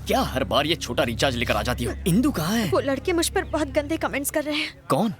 क्या हर बार ये छोटा रिचार्ज लेकर आ जाती हो? इंदु कहाँ है? वो लड़के मुझ पर बहुत गंदे कमेंट्स कर रहे हैं। कौन?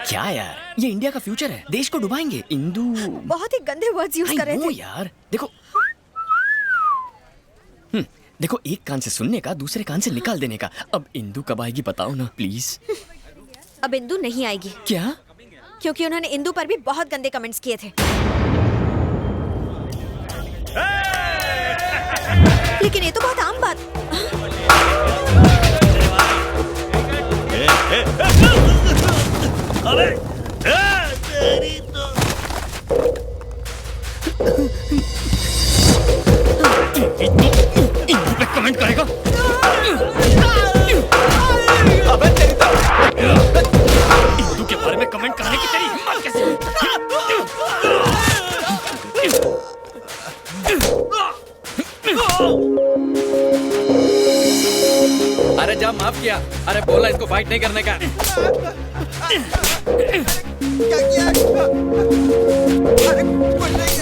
क्या यार, ये इंडिया का फ्यूचर है, देश को डुबाएंगे। इंदु बहुत ही गंदे वर्ड्स यूज कर रहे थे यार। देखो देखो, एक कान से सुनने का, दूसरे कान से निकाल देने का। अब इंदु कब आएगी बताओ ना प्लीज। अब इंदु नहीं आएगी। क्या? क्योंकि उन्होंने इंदु पर भी बहुत गंदे कमेंट्स किए थे। लेकिन ये तो बहुत आम बात। अबे तेरी तो इंदु पे कमेंट करेगा? अबे तेरी तो इंदु के बारे में कमेंट करने की तेरी हिम्मत कैसे हुई? अरे जा, माफ किया। अरे बोला इसको फाइट नहीं करने का। क्या किया? अरे कुछ नहीं।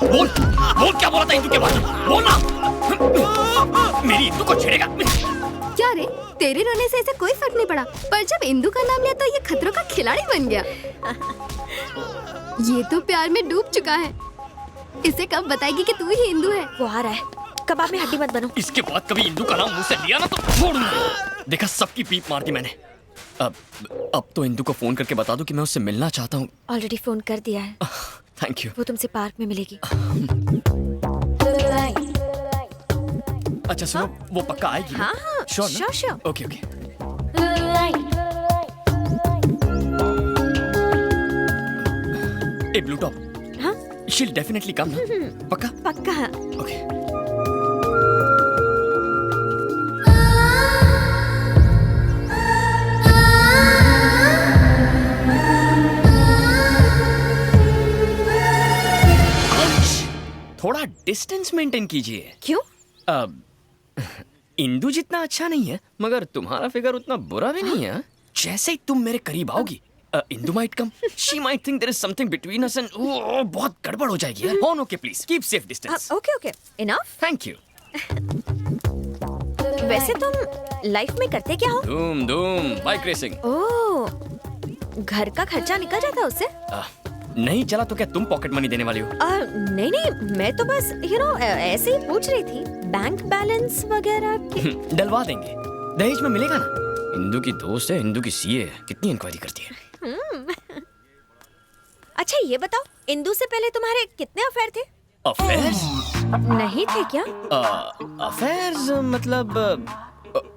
बोल बोल, क्या बोला था इंदु के बारे में? बोल ना। मेरी इंदु को छेड़ेगा? क्या रे, तेरे रोने से इसे कोई फर्क नहीं पड़ा, पर जब इंदु का नाम लिया तो ये खतरों का खिलाड़ी बन गया। ये तो प्यार में डूब चुका है। इसे कब बताएगी कि तू ही इंदु है? वो आ रहा है, कबाब में हड्डी मत बनो। इसके बाद कभी इंदु का नाम मुंह से लिया ना तो छोड़ूंगा। देखा, सबकी पीप मार दी मैंने। अब तो इंदु को फोन करके बता दूं कि मैं उससे मिलना चाहता हूँ। ऑलरेडी फोन कर दिया है। Thank you. वो तुमसे पार्क में मिलेगी। अच्छा सुनो, वो पक्का आएगी? हाँ हाँ, sure sure. Okay okay. A blue top, हाँ she'll definitely come ना? पक्का? पक्का। ओके। थोड़ा डिस्टेंस मेंटेन कीजिए। क्यों? इंदु जितना अच्छा नहीं है, मगर तुम्हारा फिगर उतना बुरा भी नहीं है। जैसे ही तुम मेरे करीब आओगी, Indu might come. She might think there is something between us and बहुत गड़बड़ हो जाएगी यार। Oh, okay, please keep safe distance. Okay okay, enough. Thank you. वैसे तुम लाइफ में करते क्या हो? धूम बाइक रेसिंग। ओह, घर का खर्चा निकल जाता है उससे? नहीं चला तो क्या तुम पॉकेट मनी देने वाली हो? नहीं नहीं, मैं तो बस ऐसे ही पूछ रही थी, बैंक बैलेंस वगैरह की। डलवा देंगे, दहेज में मिलेगा ना। इंदु की दोस्त है, इंदु की सीए है, कितनी इंक्वायरी करती है। अच्छा ये बताओ, इंदु से पहले तुम्हारे कितने अफेयर थे? अफेयर्स? नहीं थे क्या? अफेयर्स मतलब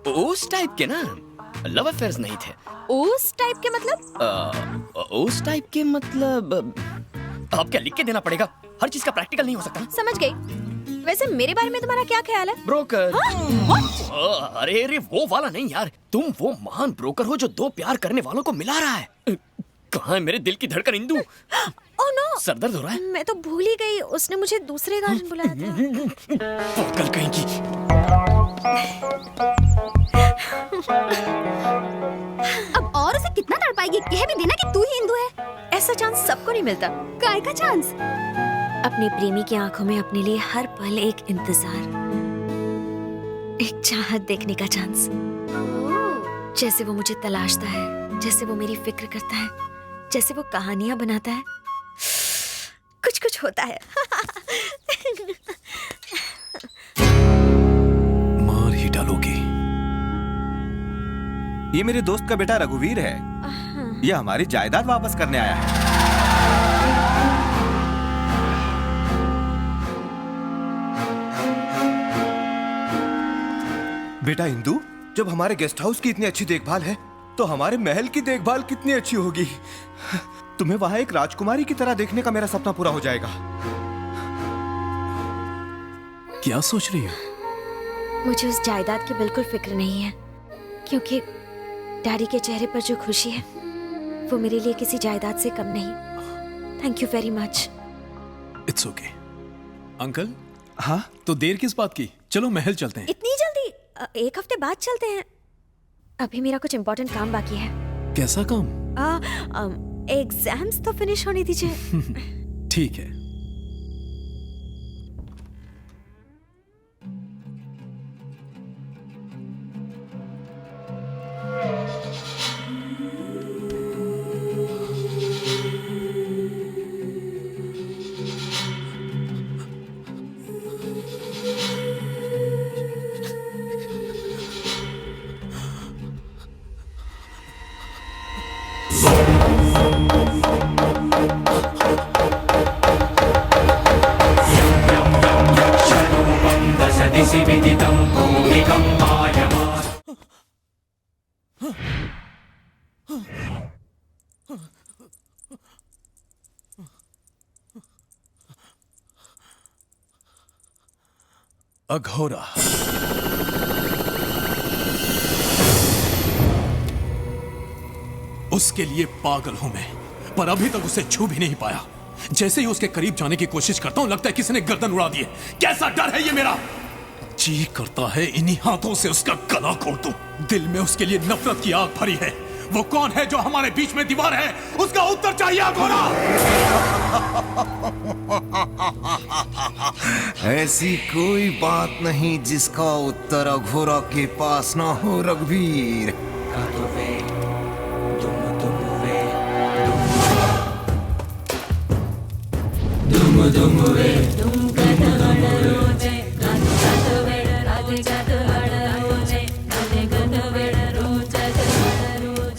उस टाइप के ना, लव अफेयर्स नहीं थे। उस टाइप के मतलब? उस टाइप के मतलब अब क्या लिख के देना पड़ेगा? हर चीज का प्रैक्टिकल नहीं हो सकता। समझ गई। वैसे मेरे बारे में तुम्हारा क्या ख्याल है? ब्रोकर। What? अरे वो वाला नहीं यार, तुम वो महान ब्रोकर हो जो दो प्यार करने वालों को मिला रहा है। कहाँ है मेरे दिल की धड़कन इंदु? ओह नो, सरदर्द हो रहा है? मैं तो भूल ही गई, उसने मुझे दूसरे गार्डन बुलाया था। कल कहीं की। अब और उसे कितना तड़पाएगी? कह भी देना कि तू ही इंदु है। ऐसा चांस सबको नहीं मिलता। काय का चांस? अपने प्रेमी की आंखों में अपने लिए हर पल एक इंतजार, एक चाहत देखने का चांस। जैसे वो मुझे तलाशता है, जैसे वो मेरी फिक्र करता है, जैसे वो कहानियां बनाता है, कुछ कुछ होता है। मार ही डालोगे। ये मेरे दोस्त का बेटा रघुवीर है। ये हमारी जायदाद वापस करने आया है। बेटा इंदु, जब हमारे गेस्ट हाउस की इतनी अच्छी देखभाल है, तो हमारे महल की देखभाल कितनी अच्छी होगी। तुम्हें वहां एक राजकुमारी की तरह देखने का मेरा सपना पूरा हो जाएगा। क्या सोच रही हो? मुझे उस जायदाद की बिल्कुल फिक्र नहीं है, क्योंकि डैडी के चेहरे पर जो खुशी है वो मेरे लिए किसी जायदाद से कम नहीं। Thank you very much. It's okay. Uncle, हाँ तो देर किस बात की? चलो महल चलते हैं। इतनी जल्दी? एक हफ्ते बाद चलते हैं। अभी मेरा कुछ इम्पोर्टेंट काम बाकी है। कैसा काम? एग्जाम्स तो फिनिश होने दीजिए। ठीक है। अघोरा। उसके लिए पागल हूं मैं, पर अभी तक उसे छू भी नहीं पाया। जैसे ही उसके करीब जाने की कोशिश करता हूं, लगता है किसी ने गर्दन उड़ा दी है। कैसा डर है ये मेरा! जी करता है इन्हीं हाथों से उसका गला खोल दूं। दिल में उसके लिए नफरत की आग भरी है। वो कौन है जो हमारे बीच में दीवार है? उसका उत्तर चाहिए अघोरा। ऐसी कोई बात नहीं जिसका उत्तर अघोरा के पास ना हो रघुवीर।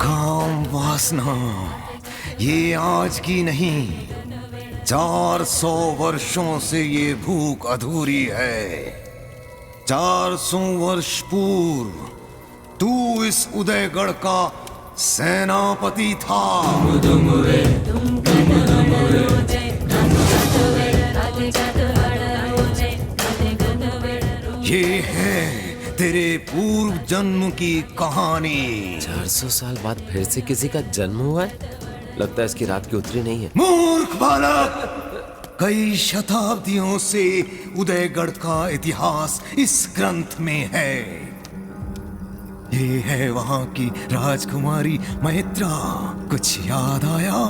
काम वासना ये आज की नहीं, 400 वर्षों से ये भूख अधूरी है। 400 वर्ष पूर्व तू इस उदयगढ़ का सेनापति था। ये है तेरे पूर्व जन्म की कहानी। 400 साल बाद फिर से किसी का जन्म हुआ है। लगता है इसकी रात की उतरी नहीं है। मूर्ख बालक, कई शताब्दियों से उदयगढ़ का इतिहास इस ग्रंथ में है। ये है वहां की राजकुमारी मैत्रा। कुछ याद आया?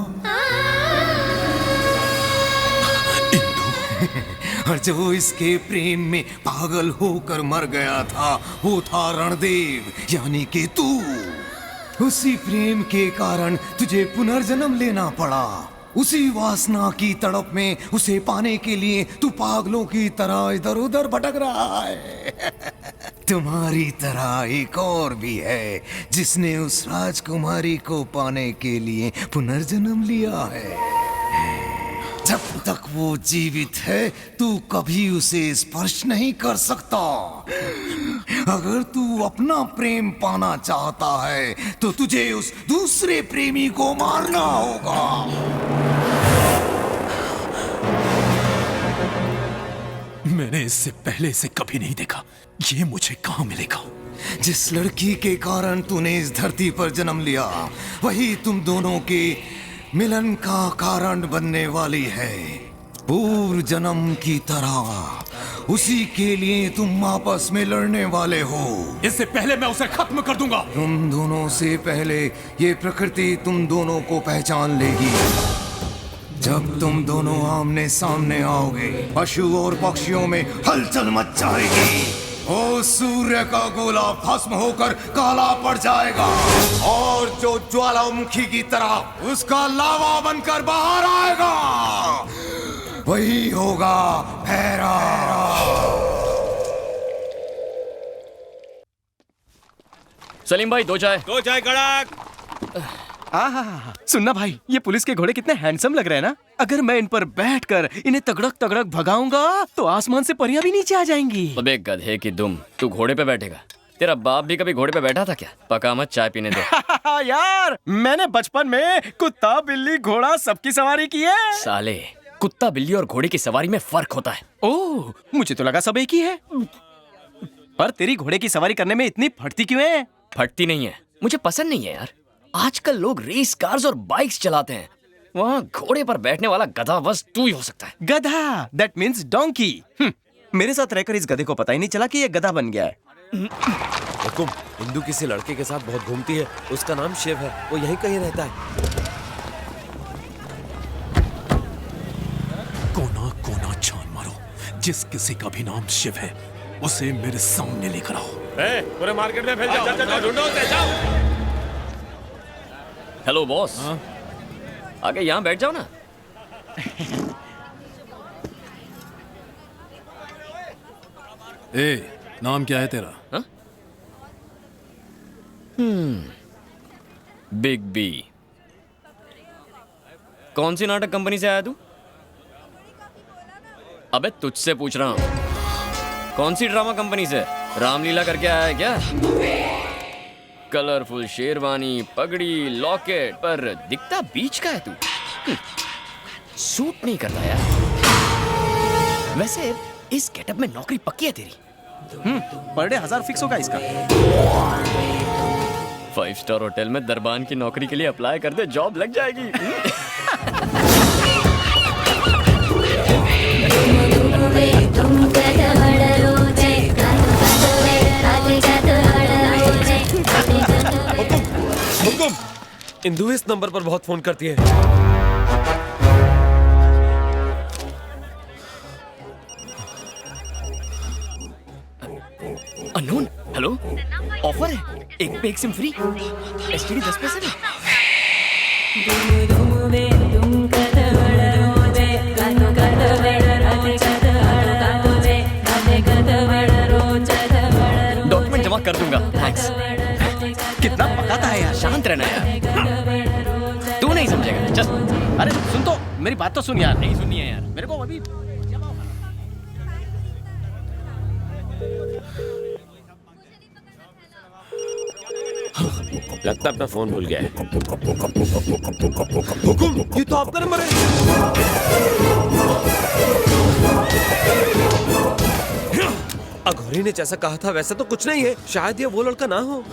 और जो इसके प्रेम में पागल होकर मर गया था, वो था रणदेव, यानी कि तू। उसी प्रेम के कारण तुझे पुनर्जन्म लेना पड़ा। उसी वासना की तड़प में उसे पाने के लिए तू पागलों की तरह इधर उधर भटक रहा है। तुम्हारी तरह एक और भी है जिसने उस राजकुमारी को पाने के लिए पुनर्जन्म लिया है। जब तक वो जीवित है तू कभी उसे स्पर्श नहीं कर सकता। अगर तू अपना प्रेम पाना चाहता है तो तुझे उस दूसरे प्रेमी को मारना होगा। मैंने इससे पहले इसे कभी नहीं देखा। ये मुझे कहाँ मिलेगा? जिस लड़की के कारण तूने इस धरती पर जन्म लिया, वही तुम दोनों के मिलन का कारण बनने वाली है। पूर्व जन्म की तरह उसी के लिए तुम आपस में लड़ने वाले हो। इससे पहले मैं उसे खत्म कर दूंगा। तुम दोनों से पहले ये प्रकृति तुम दोनों को पहचान लेगी। जब तुम दोनों आमने सामने आओगे, पशु और पक्षियों में हलचल मच जाएगी। ओ सूर्य का गोला भस्म होकर काला पड़ जाएगा और जो ज्वालामुखी की तरह उसका लावा बनकर बाहर आएगा, वही होगा भैरा। सलीम भाई, 2 चाय। 2 चाय कड़क। सुनना भाई, ये पुलिस के घोड़े कितने हैंडसम लग रहे हैं ना। अगर मैं इन पर बैठकर इन्हें तगड़क तगड़क भगाऊंगा तो आसमान से परियां भी नीचे आ जाएंगी। अबे गधे की दुम, तू घोड़े पे बैठेगा? तेरा बाप भी कभी घोड़े पे बैठा था क्या? पका मत, चाय पीने दे। यार, मैंने बचपन में कुत्ता बिल्ली घोड़ा सबकी सवारी की है। साले, कुत्ता बिल्ली और घोड़े की सवारी में फर्क होता है। ओह, मुझे तो लगा सब एक ही है। पर तेरी घोड़े की सवारी करने में इतनी फटती क्यों है? फटती नहीं है, मुझे पसंद नहीं है यार। आजकल लोग रेस कार्स और बाइक्स चलाते हैं, वहाँ घोड़े पर बैठने वाला गधा बस तू ही हो सकता है। गधा, दैट मीन्स डोंकी। मेरे साथ रहकर इस गधे को पता ही नहीं चला कि ये गधा बन गया है। हुकुम, इंदु किसी लड़के के साथ बहुत घूमती है। उसका नाम शिव है, वो यहीं कहीं रहता है। जिस किसी का भी नाम शिव है उसे मेरे सामने लेकर आओ। पूरे मार्केट में फैल जाओ, ढूंढो उसे, जाओ। हेलो बॉस, आगे यहाँ बैठ जाओ ना। ए, नाम क्या है तेरा? हाँ? Big B. कौन सी नाटक कंपनी से आया तू? अबे तुझसे पूछ रहा हूं। कौन सी ड्रामा कंपनी से? रामलीला करके आया है क्या? कलरफुल शेरवानी, पगड़ी, लॉकेट, पर दिखता बीच का है तू। सूट नहीं करता यार। वैसे इस गेटअप में नौकरी पक्की है तेरी? पर डे 1000 फिक्स होगा इसका। 5 स्टार होटल में दरबान की नौकरी के लिए अप्लाई कर दे, जॉब लग जाएगी। हुकुम, इंदु इस नंबर पर बहुत फोन करती है। अननोन, हेलो, ऑफर है, एक पे एक सिम फ्री, एसटीडी 10 पैसे में। डॉक्यूमेंट जमा कर दूंगा, थैंक्स। कितना पकाता है यार। शांत रहना यार, तू नहीं समझेगा। चल। अरे सुन तो, मेरी बात तो सुन यार। नहीं सुननी है यार। मेरे को अभी लगता है अपना फोन भूल गया है। हुकुम, ये तो आपका नंबर है। अघोरी ने जैसा कहा था वैसा तो कुछ नहीं है, शायद ये वो लड़का ना हो।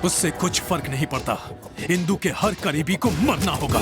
उससे कुछ फर्क नहीं पड़ता, इंदु के हर करीबी को मरना होगा।